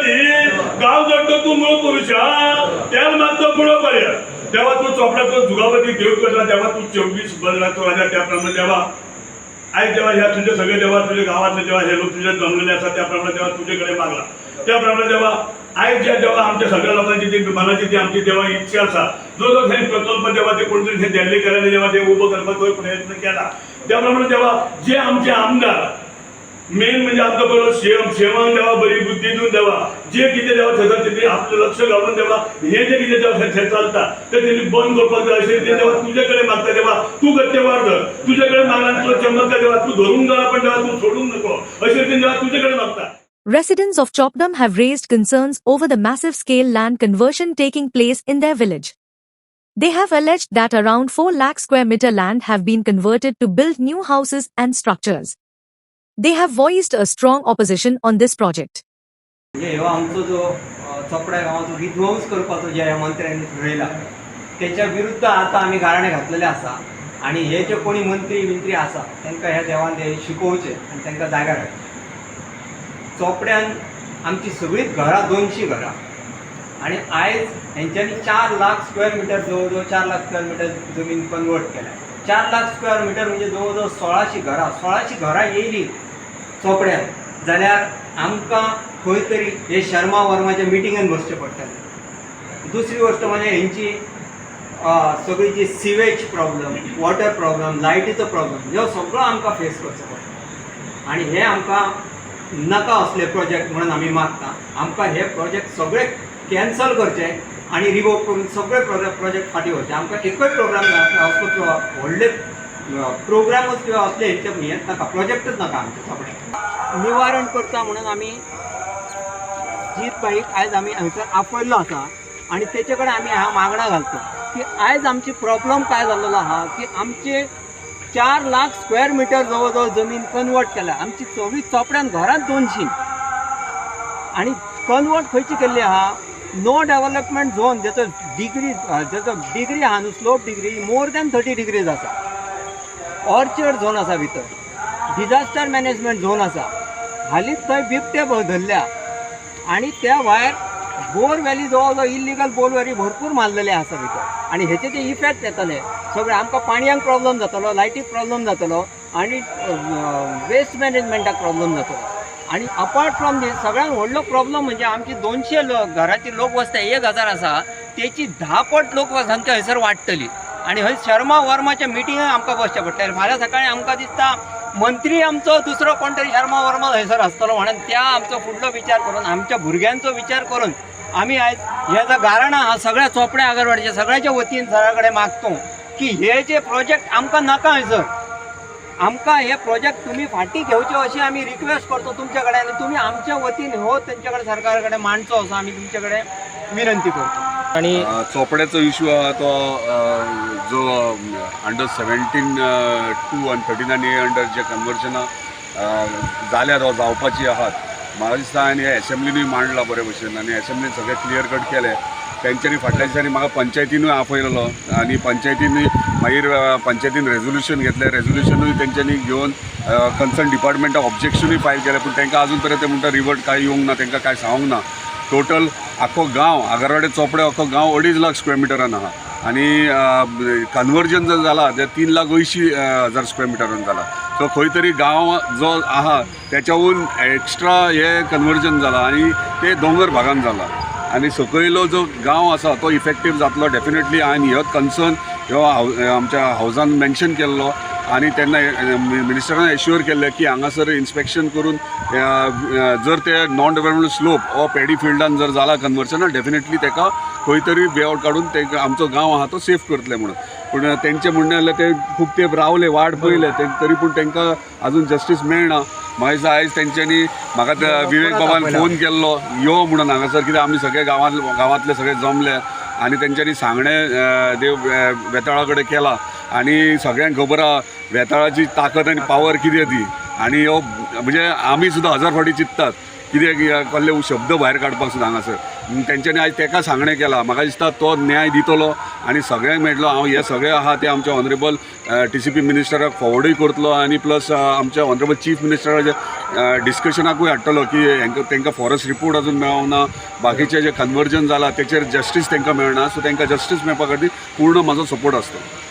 ती गाव जोडतो तू मूळ पुरुष त्याला मागतो पुढं पर्याय तेव्हा तू चोपड्यात जुगावती देव करला तेव्हा तू 24 बदलातो राजा त्याप्रमाणे तेव्हा आई जेव्हा ह्या तुझे सगळे जेव्हा तुझ्या गावातले जेव्हा हे लोक तुझ्या जमलेले असतात त्याप्रमाणे तेव्हा तुझ्याकडे मागला त्याप्रमाणे जेव्हा आई जेव्हा आमच्या सगळ्या लोकांची जी मनाची जी आमची जेव्हा इच्छा असा जो जो काही प्रकल्प जेव्हा ते कोणतरी हे दिल्ली करायला जेव्हा ते उभं करण्याचा प्रयत्न केला त्याप्रमाणे जेव्हा जे आमचे आमदार मेन म्हणजे आमचं बरोबर सेवक देवा बरी बुद्धी देऊन देवा जे किती जेव्हा थेतात तिथे आपलं लक्ष घालून देवा हे जे किती जेव्हा हे चालतात तर त्यांनी बंद करपाचं असे ते जेव्हा तुझ्याकडे मागता तेव्हा तू गट्टेवार धर तुझ्याकडे मागला तुला चमत्कार जेव्हा तू धरून जा पण जेव्हा तू सोडून नको असे ते जेव्हा तुझ्याकडे मागता. Residents of Chopdam have raised concerns over the massive scale land conversion taking place in their village. They have alleged that around 4 lakh square meter land have been converted to build new houses and structures. They have voiced a strong opposition on this project. हो आमचो जो चोपड्या गांवाचो विध्वंस करपाचो जे ह्या मंत्र्यांनी ठरयला त्याच्या विरुद्ध आता आम्ही गाराणे घातलेले आसा आणि हे जे कोणी मंत्री आसा तांकां ह्या देवान हे शिकोवचे आणि तांकां जाग्यार हाडचे. चोपड्यान आमची सगळीच घरां 200 घरां आणि आयज हेंच्यांनी 4 लाख स्क्वेअर मिटर जवळ 4 लाख स्क्वेअर मिटर जमीन कन्वर्ट केल्या. 4 लाख स्क्वेअर मिटर म्हणजे जवळ 1600 घरां येयली चोपड्यान जाल्यार आमकां खंय तरी हे शर्मा वर्माच्या मिटिंगान बसचें पडटलें. दुसरी गोष्ट म्हणजे हेंची सगळी जी सिवेज प्रॉब्लम वॉटर प्रॉब्लम लायटीचो प्रॉब्लम ह्यो सगळो आमकां फेस करचो पडटा आणि हे आमकां नाका असले प्रोजेक्ट म्हणून आमी मागता. आमकां हे प्रोजेक्ट सगळे कॅन्सल करचे आणि रिवोक करून सगळे प्रोजेक्ट फाटी व्हरचे. आमकां एकूच प्रोग्राम असलो व्हडले प्रोग्रामच किंवा असले हें नाका प्रोजेक्टच नाका आमचे सगळे निवारण करता म्हणून आमी जीत बाईक आयज आमी हांगसर आपयल्लो आसा आणि तेचे कडेन आमी ह्या मागणां घालता की आयज आमची प्रॉब्लम काय जाल्लो आहा की आमचे 4 लाख स्क्वेअर मिटर जवळ जमीन कन्वर्ट केल्या. आमची 24 चोपड्यान घरांत 200 आणि कन्वर्ट खंयची केल्ली आहा नो डेव्हलपमेंट झोन ज्याचो डिग्री आहा न्हू slope degree more than 30 degrees आसा. ऑर्चर्ड झोन आसा भितर डिजास्टर मॅनेजमेंट झोन आसा. हालींच थंय बिबटे धरल्या आणि त्या भायर बोर व्हॅली जवळ इल्लिगल बोर व्हॅली भरपूर मारलेले आसा भितर आणि हेचे जे इफेक्ट येतले सगळे आमकां पाणयाक प्रॉब्लम जातलो लायटीक प्रॉब्लम जातलो आणि वेस्ट मॅनेजमेंटाक प्रॉब्लम जातलो. आणि अपार्ट फ्रॉम दीस सगळ्यात व्हडलो प्रॉब्लम म्हणजे आमची 200 घराची लोकवस्ती 1000 आसा त्याची 10 पट लोकवस्ती आमच्या हयसर वाडटली आणि हय शर्मा वर्माच्या मिटिंगाक आमकां बसचें पडटलें. फाल्यां सकाळीं आमकां दिसता मंत्री आमचो दुसरो कोण तरी शर्मा वर्मा हयसर आसतलो म्हणून त्या आमचो फुडलो विचार करून आमच्या भुरग्यांचो विचार करून आमी आयज हे जो गाराणा हा सगळ्या चोपड्या आगरवाडीच्या सगळ्याच्या वतीन सरा कडेन मागतो की हे जे प्रोजेक्ट आमकां नाका हयसर आमकां हे प्रोजेक्ट तुमी फाटी घेवचे अशी आमी रिक्वेस्ट करतो तुमच्या कडेन आनी तुमी आमच्या वतीन हो तेंच्या कडेन सरकारा कडेन मांडचो असो आमी तुमचे कडेन विनंती करतो. आणि चोपड्याचो इशू आहा तो जो अंडर 17 2 आणि 39 अंडर जे कन्वर्जना जाल्यार वा जावपाची आहात म्हाका दिसता आनी एसेंब्लीनूय मांडला बरे भशेन आनी एसेंब्लीन सगळे क्लियर कट केले. तेंच्यांनी फाटल्या दिसांनी म्हाका पंचायतीनूय आपयलेलो आनी पंचायतीनूय मागीर पंचायतीन रेजोल्युशन घेतलें. रेजोल्युशनूय तेंच्यांनी घेवन कन्सर्न डिपार्टमेंटाक ऑब्जेक्शनूय फायल केलें पूण तांकां अजून पर्यंत ते म्हणटा रिवर्ट कांय येवंक ना तांकां कांय सांगूंक ना. टोटल आख्खो गांव आगरवाडे चोपडे आख्खो गांव 2.5 लाख स्क्वेअर मिटरान आहा आणि कन्वर्जन जर जाला ते 3,80,000 स्क्वेअर मिटरान जाला. सो खंय तरी गांव जो आहा त्याच्याहून एक्स्ट्रा हे कन्वर्जन जाला आणि ते दोंगर भागान जाला आणि सकयलो जो गांव आसा तो इफेक्टीव जातलो डेफिनेटली. हांवें हो कन्सर्न ह्यो आमच्या हावजान मेन्शन केल्लो आणि त्यांना मिनिस्टरान एश्युअर केल्लें की हांगासर इन्स्पेक्शन करून जर ते नॉन डेव्हलपमेंट स्लोप ओ पॅडी फिल्डान जर जाला कन्वर्जन डेफिनेटली ताका खंय तरी वेआउट काडून ते आमचो गांव आहा तो सेफ करतले म्हणून. पूण तेंचे म्हणणें जाल्यार ते खूब तेंप रावले वाट पळयले तरी पूण तांकां अजून जस्टीस मेळना. म्हाका दिसता आयज तेंच्यांनी म्हाका विवेक बाबान फोन केल्लो यो म्हणून हांगासर कित्याक आमी सगळे गांवांतले सगळे जमले आणि तेंच्यांनी सांगणें देव वेताळा कडेन केला आणि सगळ्यांक खबर आहा वेताळाची ताकद आनी पावर कितें ती आणि हो म्हणजे आमी सुद्दां 1000 फावटी चिंततात कितें कसले शब्द भायर काडपाक सुद्दां हांगासर. तेंच्यांनी आयज ताका सांगणें केलां. म्हाका दिसता तो न्याय दितलो आणि सगळ्यांक मेळटलो. हांव हे सगळे आहा ते आमच्या ऑनरेबल TCP मिनिस्टराक फॉवर्डूय करतलो आणि प्लस आमच्या ऑनरेबल चीफ मिनिस्टराचे डिस्कशनाकूय हाडटलो की तांकां फॉरेस्ट रिपोर्ट अजून मेळोना, बाकीचे जे कन्वर्जन जाला तेचेर जस्टीस तांकां मेळना, सो तांकां जस्टीस मेळपा खातीर पूर्ण म्हाजो सपोर्ट आसता.